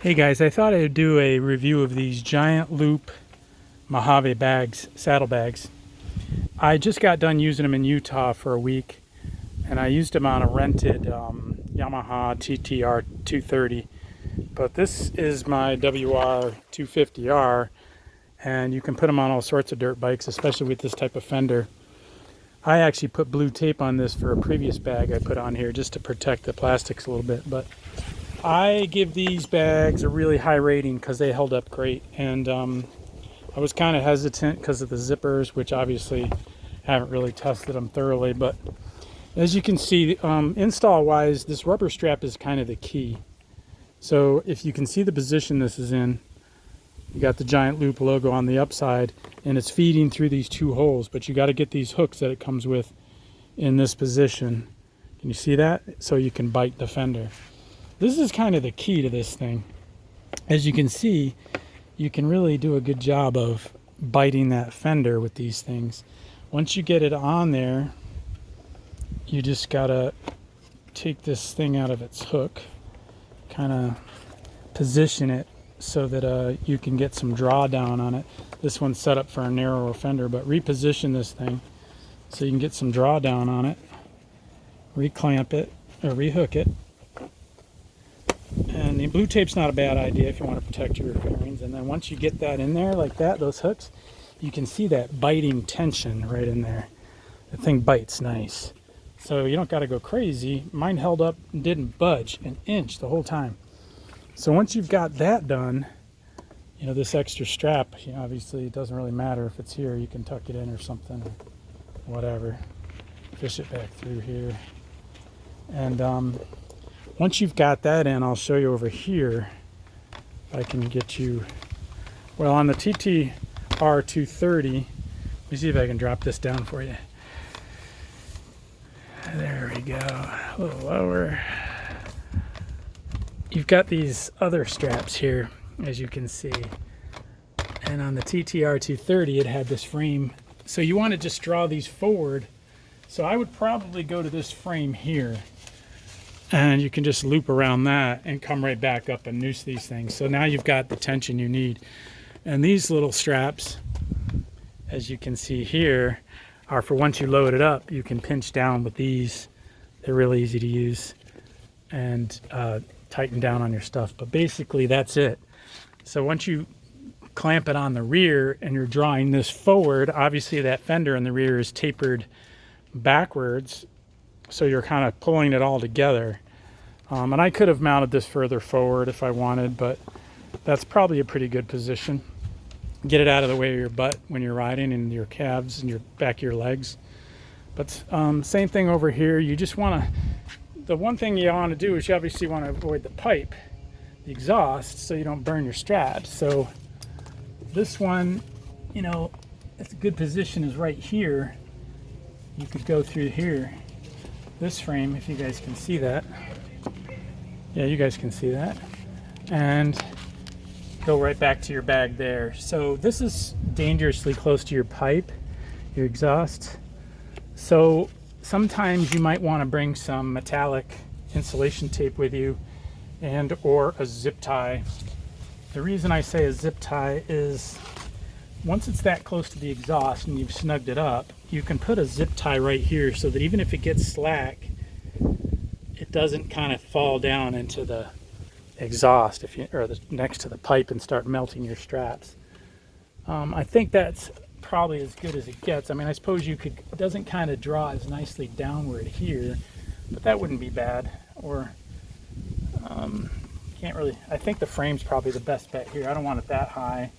Hey guys, I thought I'd do a review of these giant Loop Mojave bags, saddlebags. I just got done using them in Utah for a week, and I used them on a rented Yamaha TTR 230. But this is my WR 250R, and you can put them on all sorts of dirt bikes, especially with this type of fender. I actually put blue tape on this for a previous bag I put on here just to protect the plastics a little bit, but I give these bags a really high rating because they held up great, and I was kind of hesitant because of the zippers, which obviously haven't really tested them thoroughly, but as you can see, install wise, this rubber strap is kind of the key. So if you can see the position this is in, you got the giant Loop logo on the upside, and it's feeding through these two holes, but you got to get these hooks that it comes with in this position. Can you see that? So you can bite the fender. This is kind of the key to this thing. As you can see, you can really do a good job of biting that fender with these things. Once you get it on there, you just gotta take this thing out of its hook, kind of position it so that you can get some drawdown on it. This one's set up for a narrower fender, but reposition this thing so you can get some drawdown on it, reclamp it or rehook it. And the blue tape's not a bad idea if you want to protect your fairings. And then once you get that in there like that, those hooks, you can see that biting tension right in there. The thing bites nice. So you don't got to go crazy. Mine held up and didn't budge an inch the whole time. So once you've got that done, you know, this extra strap, you know, obviously it doesn't really matter if it's here. You can tuck it in or something, or whatever. Fish it back through here. And once you've got that in, I'll show you over here if I can get you, well, on the TTR 230, let me see if I can drop this down for you. There we go, a little lower. You've got these other straps here, as you can see. And on the TTR 230, it had this frame. So you want to just draw these forward. So I would probably go to this frame here, and you can just loop around that and come right back up and noose these things. So now you've got the tension you need. And these little straps, as you can see here, are for once you load it up, you can pinch down with these. They're really easy to use and tighten down on your stuff. But basically that's it. So once you clamp it on the rear and you're drawing this forward, obviously that fender in the rear is tapered backwards, so you're kind of pulling it all together. And I could have mounted this further forward if I wanted, but that's probably a pretty good position. Get it out of the way of your butt when you're riding, and your calves and your back of your legs. But same thing over here. You just want to, the one thing you want to do is you obviously want to avoid the pipe, the exhaust, so you don't burn your straps. So this one, you know, it's a good position is right here. You could go through here. This frame, if you guys can see that. Yeah, you guys can see that. And go right back to your bag there. So this is dangerously close to your pipe, your exhaust. So sometimes you might want to bring some metallic insulation tape with you, and or a zip tie. The reason I say a zip tie is once it's that close to the exhaust and you've snugged it up, you can put a zip tie right here so that even if it gets slack, it doesn't kind of fall down into the exhaust next to the pipe and start melting your straps. I think that's probably as good as it gets. I mean, I suppose you could, it doesn't kind of draw as nicely downward here, but that wouldn't be bad. Or can't really, I think the frame's probably the best bet here. I don't want it that high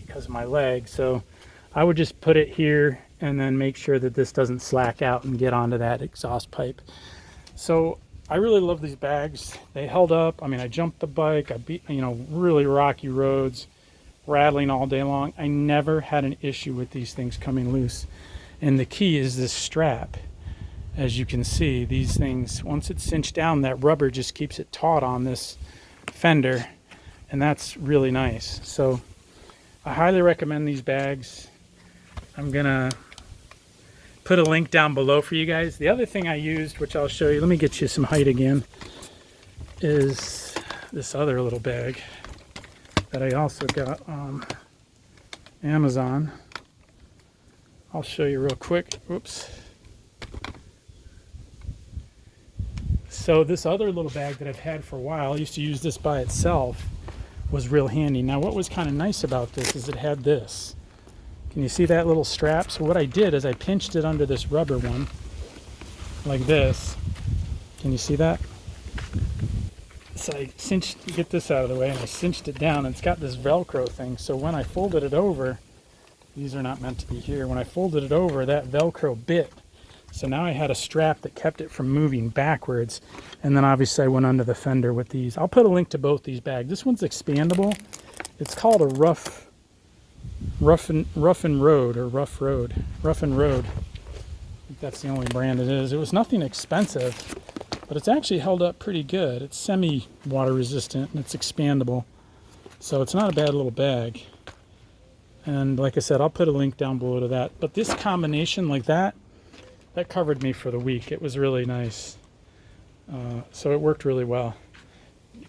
because of my leg, so I would just put it here and then make sure that this doesn't slack out and get onto that exhaust pipe. So I really love these bags. They held up. I mean, I jumped the bike, I beat, you know, really rocky roads, rattling all day long. I never had an issue with these things coming loose. And the key is this strap. As you can see, these things, once it's cinched down, that rubber just keeps it taut on this fender, and that's really nice. So I highly recommend these bags. I'm gonna put a link down below for you guys. The other thing I used, which I'll show you, let me get you some height again, is this other little bag that I also got on Amazon. I'll show you real quick. Oops. So this other little bag that I've had for a while, I used to use this by itself, was real handy. Now what was kind of nice about this is it had this. Can you see that little strap? So what I did is I pinched it under this rubber one, like this. Can you see that? So I get this out of the way, and I cinched it down, and it's got this Velcro thing. So when I folded it over, these are not meant to be here. When I folded it over, that Velcro bit. So now I had a strap that kept it from moving backwards. And then obviously I went under the fender with these. I'll put a link to both these bags. This one's expandable. It's called a rough and road. I think that's the only brand it is. It was nothing expensive, but it's actually held up pretty good. It's semi-water resistant and it's expandable. So it's not a bad little bag. And like I said, I'll put a link down below to that. But this combination like that covered me for the week. It was really nice. So it worked really well.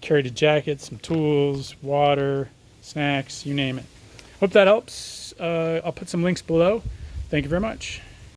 Carried a jacket, some tools, water, snacks, you name it. Hope that helps. I'll put some links below. Thank you very much.